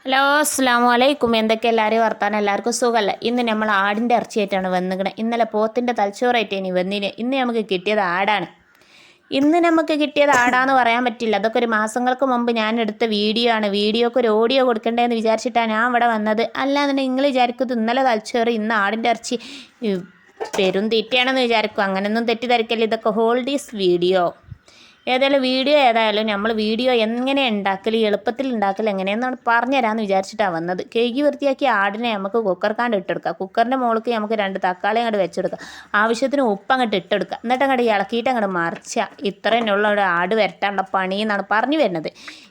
Hello അസ്സാം വലൈക്കും. എന്തൊക്കെ എല്ലാവരും വർത്താനം? എല്ലാവർക്കും സുഖമല്ല. ഇന്ന് നമ്മൾ ആടിൻ്റെ ഇറച്ചിയായിട്ടാണ് വന്നിക്കണത്. ഇന്നലെ പോത്തിൻ്റെ തലച്ചോറായിട്ട് ഇനി വന്നിന്. ഇന്ന് നമുക്ക് കിട്ടിയത് ആടാണ്. ആടാന്ന് പറയാൻ പറ്റില്ല. അതൊക്കെ ഒരു മാസങ്ങൾക്ക് മുമ്പ് ഞാൻ എടുത്ത വീഡിയോ ആണ്. വീഡിയോക്ക് ഒരു ഓഡിയോ കൊടുക്കണ്ടേന്ന് വിചാരിച്ചിട്ടാണ് ഞാൻ ഇവിടെ വന്നത്. അല്ലാന്നുണ്ടെങ്കിൽ നിങ്ങൾ വിചാരിക്കുന്നത് ഇന്നലെ തലച്ചോറ് ഇന്ന് ആടിൻ്റെ ഇറച്ചി പെരും തീറ്റയാണെന്ന് വിചാരിക്കും. അങ്ങനെയൊന്നും തെറ്റിദ്ധരിക്കല്ല. ഇതൊക്കെ ഹോൾഡീസ് വീഡിയോ. ഏതായാലും നമ്മൾ വീഡിയോ എങ്ങനെ ഉണ്ടാക്കൽ, എളുപ്പത്തിൽ ഉണ്ടാക്കൽ എങ്ങനെയെന്നാണ് പറഞ്ഞുതരാമെന്ന് വിചാരിച്ചിട്ടാണ് വന്നത്. കേക്ക് വൃത്തിയാക്കി ആടിനെ നമുക്ക് കുക്കർക്കാണ്ട് ഇട്ടെടുക്കാം. കുക്കറിൻ്റെ മുകളിൽ നമുക്ക് 2 തക്കാളി അങ്ങോട്ട് വെച്ചെടുക്കാം. ആവശ്യത്തിന് ഉപ്പ് അങ്ങോട്ട് ഇട്ടെടുക്കുക. എന്നിട്ട് അങ്ങോട്ട് ഇളക്കിയിട്ട് അങ്ങോട്ട് മറിച്ചാൽ ഇത്രയുള്ള ഒരു ആട് വരട്ടാനുള്ള പണി എന്നാണ് പറഞ്ഞു വരുന്നത്.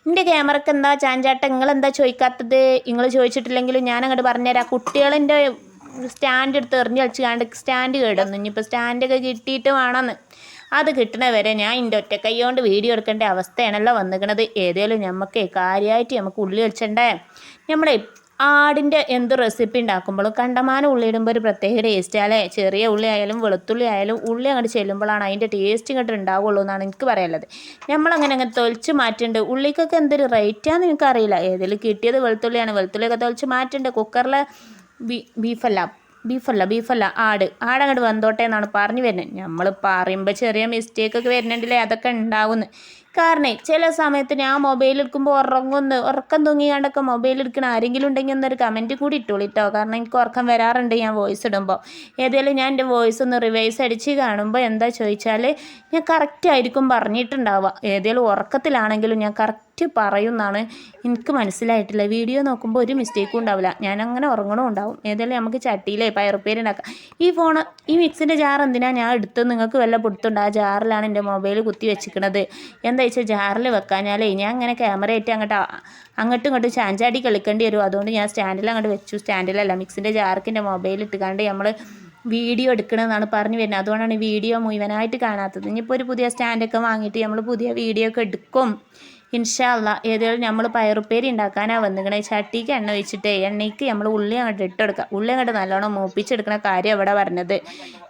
എൻ്റെ ക്യാമറയ്ക്ക് എന്താ ചാഞ്ചാട്ടം? നിങ്ങളെന്താ ചോദിക്കാത്തത്? നിങ്ങൾ ചോദിച്ചിട്ടില്ലെങ്കിലും ഞാൻ അങ്ങോട്ട് പറഞ്ഞുതരാം. കുട്ടികളിൻ്റെ സ്റ്റാൻഡ് എടുത്ത് എറിഞ്ഞ് കളിച്ച് സ്റ്റാൻഡ് കേടുന്നു. ഇനിയിപ്പോൾ സ്റ്റാൻഡൊക്കെ കിട്ടിയിട്ട് വേണമെന്ന്. അത് കിട്ടണവരെ ഞാൻ എൻ്റെ ഒറ്റ കൈ കൊണ്ട് വീഡിയോ എടുക്കേണ്ട അവസ്ഥയാണല്ലോ വന്നിക്കണത്. ഏതായാലും നമുക്ക് കാര്യമായിട്ട് നമുക്ക് ഉള്ളി വെച്ചണ്ടേ. നമ്മുടെ ആടിൻ്റെ എന്ത് റെസിപ്പി ഉണ്ടാക്കുമ്പോഴും കണ്ടമാനം ഉള്ളി ഇടുമ്പോൾ ഒരു പ്രത്യേക ടേസ്റ്റ് അല്ലേ. ചെറിയ ഉള്ളി ആയാലും വെളുത്തുള്ളി ആയാലും ഉള്ളി അങ്ങോട്ട് ചെല്ലുമ്പോഴാണ് അതിൻ്റെ ടേസ്റ്റ് ഇങ്ങോട്ട് ഉണ്ടാവുള്ളൂ എന്നാണ് എനിക്ക് പറയാനുള്ളത്. നമ്മളങ്ങനെ തൊലിച്ച് മാറ്റുന്നുണ്ട്. ഉള്ളിക്കൊക്കെ എന്തൊരു റേറ്റാന്ന് എനിക്കറിയില്ല. ഏതെങ്കിലും കിട്ടിയത് വെളുത്തുള്ളിയൊക്കെ തൊലിച്ച് മാറ്റുന്നുണ്ട്. കുക്കറിലെ ബീഫല്ല ആടങ്ങോട്ട് വന്നോട്ടെ എന്നാണ് പറഞ്ഞു വരുന്നത്. നമ്മൾ പറയുമ്പോൾ ചെറിയ മിസ്റ്റേക്കൊക്കെ വരുന്നുണ്ടല്ലേ, അതൊക്കെ ഉണ്ടാവുന്നു. കാരണം ചില സമയത്ത് ഞാൻ മൊബൈൽ എടുക്കുമ്പോൾ ഉറക്കം തൂങ്ങിയാണ്ടൊക്കെ മൊബൈൽ എടുക്കണ ആരെങ്കിലും ഉണ്ടെങ്കിൽ എന്നൊരു കമൻറ്റ് കൂടി ഇട്ടോളിട്ടോ. കാരണം എനിക്ക് ഉറക്കം വരാറുണ്ട് ഞാൻ വോയിസ് ഇടുമ്പോൾ. ഏതായാലും ഞാൻ എൻ്റെ വോയിസ് ഒന്ന് റിവൈസ് അടിച്ച് കാണുമ്പോൾ എന്താ ചോദിച്ചാൽ ഞാൻ കറക്റ്റായിരിക്കും പറഞ്ഞിട്ടുണ്ടാവുക. ഏതായാലും ഉറക്കത്തിലാണെങ്കിലും ഞാൻ കറക്റ്റ് പറയുമെന്നാണ് എനിക്ക് മനസ്സിലായിട്ടില്ല. വീഡിയോ നോക്കുമ്പോൾ ഒരു മിസ്റ്റേക്കും ഉണ്ടാവില്ല. ഞാൻ അങ്ങനെ ഉറങ്ങണമുണ്ടാവും. ഏതായാലും നമുക്ക് ചട്ടിയിലെ പയറുപ്പേരി ഉണ്ടാക്കാം. ഈ മിക്സിൻ്റെ ജാർ എന്തിനാണ് ഞാൻ എടുത്തത് നിങ്ങൾക്ക് വല്ല പൊടുത്തുണ്ട്? ആ ജാറിലാണ് എൻ്റെ മൊബൈൽ കുത്തി വെച്ചിരിക്കണത്. എന്താ വെച്ചാൽ ജാറിൽ വെക്കാഞ്ഞാലേ ഞാൻ അങ്ങനെ ക്യാമറ ആയിട്ട് അങ്ങോട്ടും ഇങ്ങോട്ടും ചാഞ്ചാടി കളിക്കേണ്ടി വരും. അതുകൊണ്ട് ഞാൻ സ്റ്റാൻഡിൽ അങ്ങോട്ട് വെച്ചു. സ്റ്റാൻഡിലല്ല, മിക്സിൻ്റെ ജാർക്കിൻ്റെ മൊബൈൽ ഇട്ടുകൊണ്ട് നമ്മൾ വീഡിയോ എടുക്കണമെന്നാണ് പറഞ്ഞു വരുന്നത്. അതുകൊണ്ടാണ് വീഡിയോ മുഴുവനായിട്ട് കാണാത്തത്. ഇനിയിപ്പോൾ ഒരു പുതിയ സ്റ്റാൻഡൊക്കെ വാങ്ങിയിട്ട് നമ്മൾ പുതിയ വീഡിയോ ഒക്കെ എടുക്കും ഇൻഷാ അള്ളാ. ഏതായാലും നമ്മൾ പയറുപ്പേരി ഉണ്ടാക്കാനാണ് വന്നിക്കണേ. ചട്ടിക്ക് എണ്ണ വെച്ചിട്ട് എണ്ണയ്ക്ക് നമ്മൾ ഉള്ളി അങ്ങോട്ട് ഇട്ടെടുക്കുക. ഉള്ളി അങ്ങോട്ട് നല്ലോണം മൂപ്പിച്ചെടുക്കണ കാര്യം അവിടെ പറഞ്ഞത്.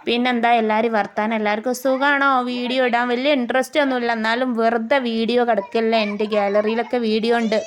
പിന്നെന്താ എല്ലാവരും വർത്താനം? എല്ലാവർക്കും സുഖമാണോ? വീഡിയോ ഇടാൻ വലിയ ഇൻട്രസ്റ്റ് ഒന്നുമില്ല, എന്നാലും വെറുതെ വീഡിയോ കിടക്കില്ല. എൻ്റെ ഗാലറിയിലൊക്കെ വീഡിയോ ഉണ്ട്.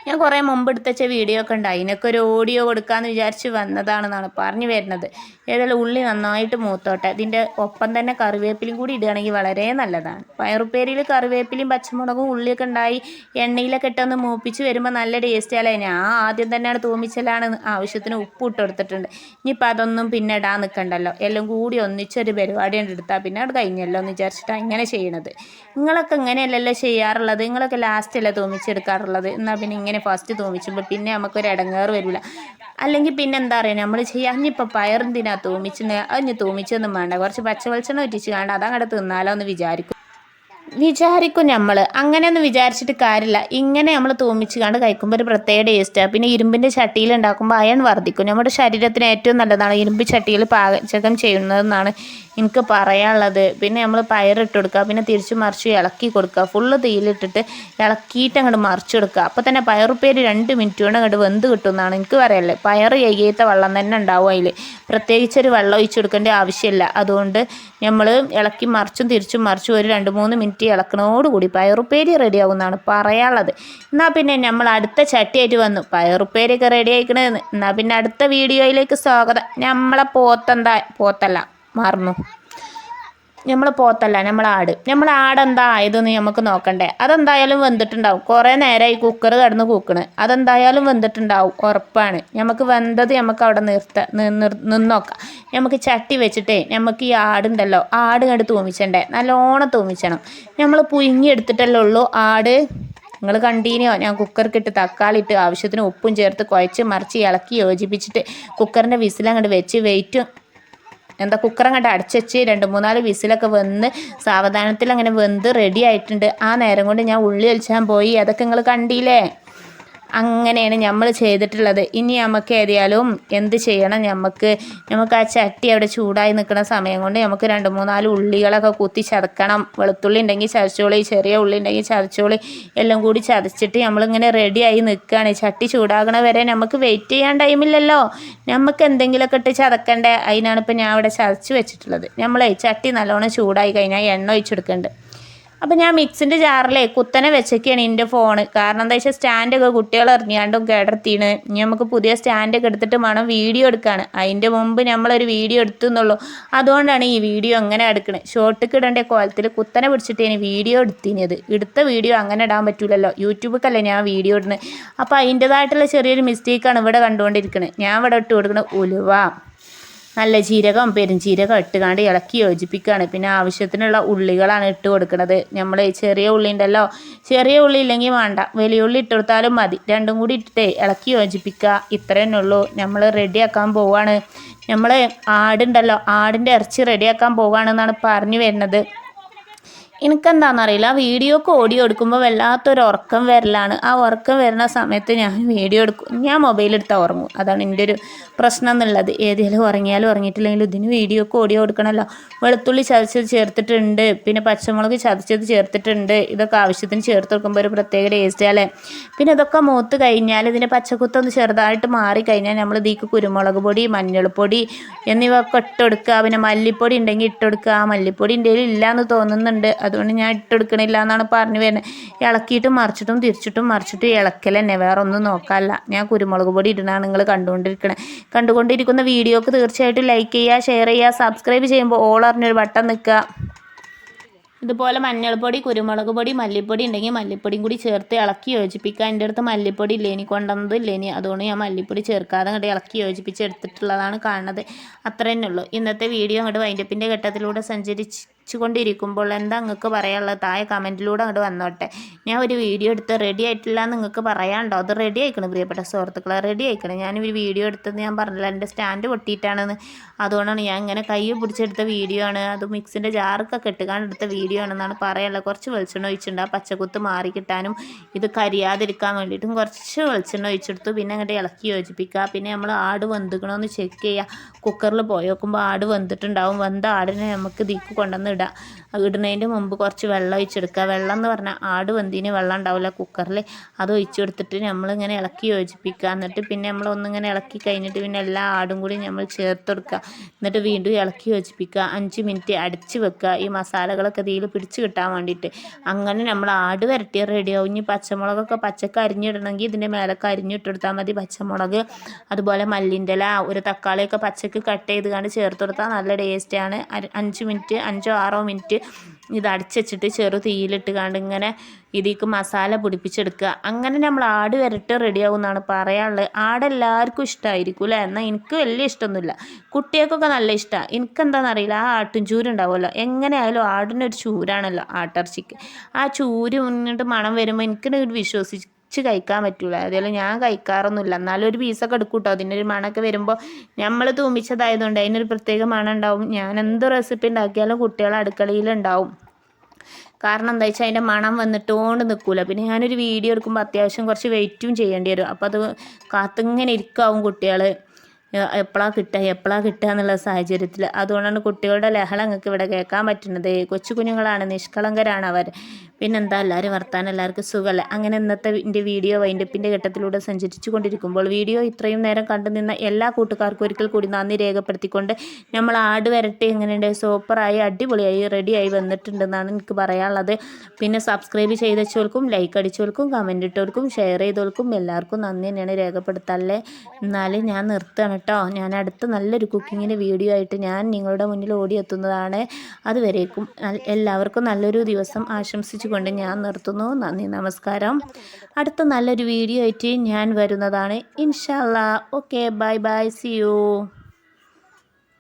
ഞാൻ കുറേ മുമ്പ് എടുത്തുവെച്ച വീഡിയോ ഒക്കെ ഉണ്ട്. അതിനൊക്കെ ഒരു ഓഡിയോ കൊടുക്കാമെന്ന് വിചാരിച്ച് വന്നതാണെന്നാണ് പറഞ്ഞു വരുന്നത്. ഏതായാലും ഉള്ളി നന്നായിട്ട് മൂത്തോട്ടെ. ഇതിൻ്റെ ഒപ്പം തന്നെ കറിവേപ്പിലയും കൂടി ഇടുകയാണെങ്കിൽ വളരെ നല്ലതാണ്. പയറുപ്പേരിയിൽ കറിവേപ്പിലയും പച്ചമുളകും ഉള്ളിയൊക്കെ ഉണ്ടായി എണ്ണയിലൊക്കെ ഇട്ടൊന്ന് മൂപ്പിച്ച് വരുമ്പോൾ നല്ല ടേസ്റ്റ് അല്ലേ. ഞാൻ ആദ്യം തന്നെയാണ് തൂമിച്ചലാണ്. ആവശ്യത്തിന് ഉപ്പ് ഇട്ട് കൊടുത്തിട്ടുണ്ട്. ഇനിയിപ്പോൾ അതൊന്നും പിന്നെ ഇടാൻ നിൽക്കണ്ടല്ലോ. എല്ലാം കൂടി ഒന്നിച്ചൊരു പരിപാടി എടുത്താൽ പിന്നെ അത് കഴിഞ്ഞല്ലോ എന്ന് വിചാരിച്ചിട്ടാണ് ഇങ്ങനെ ചെയ്യണത്. നിങ്ങളൊക്കെ ഇങ്ങനെയല്ലല്ലോ ചെയ്യാറുള്ളത്. നിങ്ങളൊക്കെ ലാസ്റ്റല്ലേ തൂമിച്ചെടുക്കാറുള്ളത്. എന്നാൽ പിന്നെ ഇങ്ങനെ ഫസ്റ്റ് തൂമിച്ചുമ്പോൾ പിന്നെ നമുക്കൊരു ഇടങ്ങേറ് വരില്ല. അല്ലെങ്കിൽ പിന്നെ എന്താ പറയുക നമ്മൾ ചെയ്യുക. ഇനിയിപ്പോൾ പയറെന്തിനാ തൂമിച്ചെന്ന് അതിന് തൂമിച്ചൊന്നും വേണ്ട, കുറച്ച് പച്ചവെളിച്ചെണ്ണ ഒറ്റിച്ച് കാണാം അതങ്ങോട്ട് തിന്നാലോ എന്ന് വിചാരിക്കും നമ്മൾ. അങ്ങനെയൊന്നും വിചാരിച്ചിട്ട് കാര്യമില്ല. ഇങ്ങനെ നമ്മൾ തൂമിച്ച് കണ്ട് കഴിക്കുമ്പോൾ ഒരു പ്രത്യേക ടേസ്റ്റാണ്. പിന്നെ ഇരുമ്പിൻ്റെ ചട്ടിയിൽ ഉണ്ടാക്കുമ്പോൾ അയൺ വർദ്ധിക്കും. നമ്മുടെ ശരീരത്തിന് ഏറ്റവും നല്ലതാണ് ഇരുമ്പ് ചട്ടിയിൽ പാചകം ചെയ്യുന്നതെന്നാണ് എനിക്ക് പറയാനുള്ളത്. പിന്നെ നമ്മൾ പയറിട്ട് കൊടുക്കുക, പിന്നെ തിരിച്ചു മറിച്ച് ഇളക്കി കൊടുക്കുക. ഫുള്ള് തീയിലിട്ടിട്ട് ഇളക്കിയിട്ട് അങ്ങോട്ട് മറിച്ച് കൊടുക്കുക. അപ്പോൾ തന്നെ പയറുപ്പേര് 2 മിനിറ്റ് കൊണ്ട് അങ്ങോട്ട് വെന്ത് കിട്ടുമെന്നാണ് എനിക്ക് പറയാനുള്ളത്. പയർ കഴുകിയത്തെ വെള്ളം തന്നെ ഉണ്ടാവും അതിൽ. പ്രത്യേകിച്ചൊരു വെള്ളം ഒഴിച്ച് കൊടുക്കേണ്ട ആവശ്യമില്ല. അതുകൊണ്ട് നമ്മൾ ഇളക്കി മറിച്ചും തിരിച്ചും മറിച്ചും ഒരു 2-3 മിനിറ്റ് ഇളക്കണോടുകൂടി പയറുപ്പേരി റെഡിയാവും എന്നാണ് പറയാനുള്ളത്. എന്നാൽ പിന്നെ നമ്മൾ അടുത്ത ചട്ടിയായിട്ട് വന്നു. പയറുപ്പേരിയൊക്കെ റെഡി ആയിക്കണെന്ന്. എന്നാൽ പിന്നെ അടുത്ത വീഡിയോയിലേക്ക് സ്വാഗതം. നമ്മളെ നമ്മൾ ആടെന്താ ആയതെന്ന് നമുക്ക് നോക്കണ്ടേ. അതെന്തായാലും വെന്തിട്ടുണ്ടാവും. കുറേ നേരമായി കുക്കർ കിടന്ന് കൂക്കണ്. അതെന്തായാലും വെന്തിട്ടുണ്ടാവും ഉറപ്പാണ്. നമുക്ക് വെന്തത് നമുക്ക് അവിടെ നിന്നോക്കാം. നമുക്ക് ചട്ടി വെച്ചിട്ടേ നമുക്ക് ഈ ആടുണ്ടല്ലോ, ആട് കണ്ട് തൂമിച്ചണ്ടേ, നല്ലോണം തൂമിച്ചണം. നമ്മൾ പുഴുങ്ങി എടുത്തിട്ടല്ലേ ഉള്ളൂ ആട്. നിങ്ങൾ കണ്ടീനിയോ? ഞാൻ കുക്കർക്കിട്ട് തക്കാളി ഇട്ട് ആവശ്യത്തിന് ഉപ്പും ചേർത്ത് കുഴച്ച് മറിച്ച് ഇളക്കി യോജിപ്പിച്ചിട്ട് കുക്കറിൻ്റെ വിസിലങ്ങോട്ട് വെച്ച് കുക്കർ അങ്ങോട്ട് അടച്ചുവെച്ച് 2-3-4 വിസിലൊക്കെ വന്ന് സാവധാനത്തിൽ അങ്ങനെ വെന്ത് റെഡി ആയിട്ടുണ്ട്. ആ നേരം കൊണ്ട് ഞാൻ ഉള്ളി ഒലിച്ചാൻ പോയി. അതൊക്കെ നിങ്ങൾ കണ്ടില്ലേ? അങ്ങനെയാണ് നമ്മൾ ചെയ്തിട്ടുള്ളത്. ഇനി നമുക്ക് ഏതായാലും എന്ത് ചെയ്യണം, നമുക്ക് ആ ചട്ടി അവിടെ ചൂടായി നിൽക്കുന്ന സമയം കൊണ്ട് നമുക്ക് 2-3-4 ഉള്ളികളൊക്കെ കുത്തി ചതക്കണം. വെളുത്തുള്ളി ഉണ്ടെങ്കിൽ ചതച്ചോളി, ചെറിയ ഉള്ളി ഉണ്ടെങ്കിൽ ചതച്ചോളി. എല്ലാം കൂടി ചതച്ചിട്ട് നമ്മളിങ്ങനെ റെഡിയായി നിൽക്കുകയാണ്. ചട്ടി ചൂടാകണ വരെ നമുക്ക് വെയിറ്റ് ചെയ്യാൻ ടൈമില്ലല്ലോ. നമുക്ക് എന്തെങ്കിലുമൊക്കെ ഇട്ട് ചതക്കണ്ടേ. അതിനാണ് ഇപ്പോൾ ഞാൻ അവിടെ ചതച്ച് വെച്ചിട്ടുള്ളത്. ചട്ടി നല്ലോണം ചൂടായി കഴിഞ്ഞാൽ എണ്ണ ഒഴിച്ചെടുക്കുന്നുണ്ട്. അപ്പോൾ ഞാൻ മിക്സിൻ്റെ ജാറിലെ കുത്തനെ വെച്ചൊക്കെയാണ് എൻ്റെ ഫോണ്. കാരണം എന്താ വെച്ചാൽ സ്റ്റാൻഡൊക്കെ കുട്ടികൾ എറിഞ്ഞാണ്ടും കേടർത്തിയാണ്. ഇനി നമുക്ക് പുതിയ സ്റ്റാൻഡൊക്കെ എടുത്തിട്ട് വേണം വീഡിയോ എടുക്കാണ്. അതിൻ്റെ മുമ്പ് നമ്മളൊരു വീഡിയോ എടുത്തു എന്നുള്ളൂ. അതുകൊണ്ടാണ് ഈ വീഡിയോ അങ്ങനെ എടുക്കുന്നത്. ഷോർട്ടിക്ക് ഇടേണ്ട കോലത്തിൽ കുത്തനെ പിടിച്ചിട്ട് ഇനി വീഡിയോ എടുത്തിനത്. എടുത്ത വീഡിയോ അങ്ങനെ ഇടാൻ പറ്റില്ലല്ലോ, യൂട്യൂബിലല്ലേ ഞാൻ വീഡിയോ ഇടുന്നത്. അപ്പോൾ അതിൻ്റേതായിട്ടുള്ള ചെറിയൊരു മിസ്റ്റേക്കാണ് ഇവിടെ കണ്ടുകൊണ്ടിരിക്കുന്നത്. ഞാൻ ഇവിടെ ഇട്ട് കൊടുക്കുന്നത് ഉലുവ, നല്ല ജീരകം, പെരുംജീരകം ഇട്ടുകാണ്ട് ഇളക്കി യോജിപ്പിക്കുകയാണ്. പിന്നെ ആവശ്യത്തിനുള്ള ഉള്ളികളാണ് ഇട്ട് കൊടുക്കുന്നത്. നമ്മൾ ചെറിയ ഉള്ളി ഉണ്ടല്ലോ, ചെറിയ ഉള്ളി ഇല്ലെങ്കിൽ വേണ്ട, വലിയ ഉള്ളി ഇട്ട് കൊടുത്താലും മതി. രണ്ടും കൂടി ഇട്ടിട്ട് ഇളക്കി യോജിപ്പിക്കുക. ഇത്രയേ ഉള്ളൂ. നമ്മൾ റെഡിയാക്കാൻ പോവുകയാണ്. നമ്മൾ ആടുണ്ടല്ലോ, ആടിൻ്റെ ഇറച്ചി റെഡിയാക്കാൻ പോവുകയാണെന്നാണ് പറഞ്ഞു വരുന്നത്. എനിക്കെന്താണെന്നറിയില്ല, വീഡിയോക്ക് ഓഡിയോ എടുക്കുമ്പോൾ വല്ലാത്തൊരു ഉറക്കം വരലാണ്. ആ ഉറക്കം വരുന്ന സമയത്ത് ഞാൻ വീഡിയോ എടുക്കും, ഞാൻ മൊബൈലെടുത്താൽ ഉറങ്ങും. അതാണ് എൻ്റെ ഒരു പ്രശ്നം എന്നുള്ളത്. ഏതെങ്കിലും ഉറങ്ങിയാലും ഉറങ്ങിയിട്ടില്ലെങ്കിലും ഇതിന് വീഡിയോക്ക് ഓഡിയോ എടുക്കണമല്ലോ. വെളുത്തുള്ളി ചതച്ചത് ചേർത്തിട്ടുണ്ട്, പിന്നെ പച്ചമുളക് ചതച്ചത് ചേർത്തിട്ടുണ്ട്. ഇതൊക്കെ ആവശ്യത്തിന് ചേർത്ത് കൊടുക്കുമ്പോൾ ഒരു പ്രത്യേക ടേസ്റ്റ് അല്ലേ. പിന്നെ ഇതൊക്കെ മൂത്ത് കഴിഞ്ഞാൽ ഇതിൻ്റെ പച്ചക്കുത്തൊന്ന് ചെറുതായിട്ട് മാറിക്കഴിഞ്ഞാൽ നമ്മൾ ഇതിലേക്ക് കുരുമുളക് പൊടി, മഞ്ഞൾപ്പൊടി എന്നിവ ഒക്കെ ഇട്ട് കൊടുക്കുക. പിന്നെ മല്ലിപ്പൊടി ഉണ്ടെങ്കിൽ ഇട്ട് കൊടുക്കുക. മല്ലിപ്പൊടി എൻ്റെ ഇല്ലയെന്ന് തോന്നുന്നുണ്ട്, അതുകൊണ്ട് ഞാൻ ഇട്ടെടുക്കണില്ല എന്നാണ് പറഞ്ഞു വരുന്നത്. ഇളക്കിയിട്ടും മറിച്ചിട്ടും തിരിച്ചിട്ടും മറിച്ചിട്ടും ഇളക്കൽ തന്നെ, വേറെ ഒന്നും നോക്കാമല്ല. ഞാൻ കുരുമുളക് പൊടി ഇടുന്നതാണ് നിങ്ങൾ കണ്ടുകൊണ്ടിരിക്കുന്ന വീഡിയോക്ക് തീർച്ചയായിട്ടും ലൈക്ക് ചെയ്യുക, ഷെയർ ചെയ്യുക, സബ്സ്ക്രൈബ് ചെയ്യുമ്പോൾ ഓൾ അറിഞ്ഞൊരു ബട്ടൺ നിൽക്കുക. ഇതുപോലെ മഞ്ഞൾപ്പൊടി, കുരുമുളക് പൊടി, മല്ലിപ്പൊടി ഉണ്ടെങ്കിൽ മല്ലിപ്പൊടിയും കൂടി ചേർത്ത് ഇളക്കി യോജിപ്പിക്കുക. എൻ്റെ അടുത്ത് മല്ലിപ്പൊടി ഇല്ലേനി, കൊണ്ടുവന്നത് ഇല്ലേനി, അതുകൊണ്ട് ഞാൻ മല്ലിപ്പൊടി ചേർക്കാതെ അങ്ങോട്ട് ഇളക്കി യോജിപ്പിച്ച് എടുത്തിട്ടുള്ളതാണ് കാണുന്നത്. അത്ര തന്നെ ഉള്ളൂ. ഇന്നത്തെ വീഡിയോ അങ്ങോട്ട് വൈൻഡപ്പിൻ്റെ ഘട്ടത്തിലൂടെ കൊണ്ടിരിക്കുമ്പോൾ എന്താ നിങ്ങൾക്ക് പറയാനുള്ളത് താഴെ കമൻറ്റിലൂടെ അങ്ങോട്ട് വന്നോട്ടെ. ഞാൻ ഒരു വീഡിയോ എടുത്ത് റെഡി ആയിട്ടില്ല എന്ന് നിങ്ങൾക്ക് പറയാനുണ്ടോ? അത് റെഡി ആയിക്കണം പ്രിയപ്പെട്ട സുഹൃത്തുക്കളെ, റെഡി ആയിക്കണം. ഞാനൊരു വീഡിയോ എടുത്തത് ഞാൻ പറഞ്ഞില്ല, എൻ്റെ സ്റ്റാൻഡ് പൊട്ടിയിട്ടാണെന്ന്. അതുകൊണ്ടാണ് ഞാൻ ഇങ്ങനെ കൈ പിടിച്ചെടുത്ത വീഡിയോ ആണ്. അത് മിക്സിൻ്റെ ജാറൊക്കെ ഇട്ടുകാണ്ട് എടുത്ത വീഡിയോ ആണെന്നാണ് പറയാനുള്ളത്. കുറച്ച് വെളിച്ചെണ്ണ ഒഴിച്ചിട്ടുണ്ട്, ആ പച്ചക്കുത്ത് മാറി കിട്ടാനും ഇത് കരിയാതിരിക്കാൻ വേണ്ടിയിട്ടും കുറച്ച് വെളിച്ചെണ്ണ ഒഴിച്ചെടുത്തു. പിന്നെ അങ്ങോട്ട് ഇളക്കി യോജിപ്പിക്കുക. പിന്നെ നമ്മൾ ആട് വെന്തുക്കണമെന്ന് ചെക്ക് ചെയ്യുക. കുക്കറിൽ പോയി നോക്കുമ്പോൾ ആട് വെന്തിട്ടുണ്ടാവും. വെന്ത ആടിനെ നമുക്ക് ഇതിക്ക് കൊണ്ടുവന്ന് ഇടുന്നതിൻ്റെ മുമ്പ് കുറച്ച് വെള്ളം ഒഴിച്ചെടുക്കുക. വെള്ളം എന്ന് പറഞ്ഞാൽ ആട് വെന്തിന് വെള്ളം ഉണ്ടാവില്ല കുക്കറിൽ, അത് ഒഴിച്ചെടുത്തിട്ട് നമ്മളിങ്ങനെ ഇളക്കി യോജിപ്പിക്കുക. എന്നിട്ട് പിന്നെ നമ്മളൊന്നിങ്ങനെ ഇളക്കി കഴിഞ്ഞിട്ട് പിന്നെ എല്ലാ ആടും കൂടി നമ്മൾ ചേർത്ത് കൊടുക്കുക. എന്നിട്ട് വീണ്ടും ഇളക്കി യോജിപ്പിക്കുക. 5 മിനിറ്റ് അടച്ച് വെക്കുക, ഈ മസാലകളൊക്കെ ഇതിൽ പിടിച്ച് കിട്ടാൻ വേണ്ടിയിട്ട്. അങ്ങനെ നമ്മൾ ആട് വരട്ടി റെഡിയാവും. ഇനി പച്ചമുളകൊക്കെ പച്ചക്ക് അരിഞ്ഞിടണമെങ്കിൽ ഇതിൻ്റെ മേലൊക്കെ അരിഞ്ഞിട്ടെടുത്താൽ മതി. പച്ചമുളക്, അതുപോലെ മല്ലിൻ്റെ ഇല, ഒരു തക്കാളിയൊക്കെ പച്ചക്ക് കട്ട് ചെയ്ത് കണ്ട് ചേർത്ത് കൊടുത്താൽ നല്ല ടേസ്റ്റാണ്. 5 മിനിറ്റ് 5-6 മിനിറ്റ് ഇത് അടച്ച് വെച്ചിട്ട് ചെറു തീയിലിട്ട് കണ്ട് ഇങ്ങനെ ഇതിലേക്ക് മസാല പിടിപ്പിച്ചെടുക്കുക. അങ്ങനെ നമ്മൾ ആട് വരട്ട് റെഡിയാവും എന്നാണ് പറയാനുള്ളത്. ആടെല്ലാവർക്കും ഇഷ്ടമായിരിക്കും അല്ലേ, എന്നാൽ എനിക്ക് വലിയ ഇഷ്ടമൊന്നുമില്ല. കുട്ടികൾക്കൊക്കെ നല്ല ഇഷ്ടമാണ്. എനിക്കെന്താണെന്നറിയില്ല, ആ ആട്ടും ചൂരുണ്ടാവുമല്ലോ, എങ്ങനെയായാലും ആടിനൊരു ചൂരാണല്ലോ ആട്ടിറച്ചിക്ക്. ആ ചൂര് മുന്നിട്ട് മണം വരുമ്പോൾ എനിക്കിത് വിശ്വസിച്ച് കഴിക്കാൻ പറ്റൂല. അതേപോലെ ഞാൻ കഴിക്കാറൊന്നുമില്ല, എന്നാലും ഒരു പീസൊക്കെ എടുക്കും കേട്ടോ. അതിൻ്റെ ഒരു മണമൊക്കെ വരുമ്പോൾ നമ്മൾ തൂമിച്ചതായതുകൊണ്ട് അതിനൊരു പ്രത്യേക മണം ഉണ്ടാവും. ഞാൻ എന്ത് റെസിപ്പി ഉണ്ടാക്കിയാലും കുട്ടികളെ അടുക്കളയിലുണ്ടാവും. കാരണം എന്താ വെച്ചാൽ അതിൻ്റെ മണം വന്നിട്ടുകൊണ്ട് നിൽക്കില്ല. പിന്നെ ഞാനൊരു വീഡിയോ എടുക്കുമ്പോൾ അത്യാവശ്യം കുറച്ച് വെയിറ്റും ചെയ്യേണ്ടി വരും. അപ്പോൾ അത് കാത്തിങ്ങനെ ഇരിക്കാവും കുട്ടികൾ, എപ്പോഴാണ് കിട്ടുക എന്നുള്ള സാഹചര്യത്തിൽ. അതുകൊണ്ടാണ് കുട്ടികളുടെ ലഹള നിങ്ങൾക്ക് ഇവിടെ കേൾക്കാൻ പറ്റുന്നത്. കൊച്ചു കുഞ്ഞുങ്ങളാണ്, നിഷ്കളങ്കരാണ് അവർ. പിന്നെന്താ, എല്ലാവരും വർത്താനം, എല്ലാവർക്കും സുഖമല്ലേ. അങ്ങനെ ഇന്നത്തെ എൻ്റെ വീഡിയോ വൈൻഡപ്പിൻ്റെ ഘട്ടത്തിലൂടെ സഞ്ചരിച്ചു കൊണ്ടിരിക്കുമ്പോൾ വീഡിയോ ഇത്രയും നേരം കണ്ടു നിന്ന എല്ലാ കൂട്ടുകാർക്കും ഒരിക്കൽ കൂടി നന്ദി രേഖപ്പെടുത്തിക്കൊണ്ട് നമ്മൾ ആട് വരട്ടി എങ്ങനെയുണ്ട്, സൂപ്പറായി അടിപൊളിയായി റെഡിയായി വന്നിട്ടുണ്ടെന്നാണ് എനിക്ക് പറയാനുള്ളത്. പിന്നെ സബ്സ്ക്രൈബ് ചെയ്തവർക്കും ലൈക്ക് അടിച്ചവർക്കും കമൻറ്റ് ഇട്ടവർക്കും ഷെയർ ചെയ്തവർക്കും എല്ലാവർക്കും നന്ദി തന്നെയാണ് രേഖപ്പെടുത്താല്ലേ. എന്നാലും ഞാൻ നിർത്തുകയാണ് കേട്ടോ. ഞാൻ അടുത്ത നല്ലൊരു കുക്കിങ്ങിൻ്റെ വീഡിയോ ആയിട്ട് ഞാൻ നിങ്ങളുടെ മുന്നിൽ ഓടിയെത്തുന്നതാണ്. അതുവരേക്കും എല്ലാവർക്കും നല്ലൊരു ദിവസം ആശംസിച്ചുകൊണ്ട് ഞാൻ നിർത്തുന്നു. നന്ദി, നമസ്കാരം. അടുത്ത നല്ലൊരു വീഡിയോ ആയിട്ട് ഞാൻ വരുന്നതാണ് ഇൻഷാ അല്ലാ. Okay, bye bye, see U.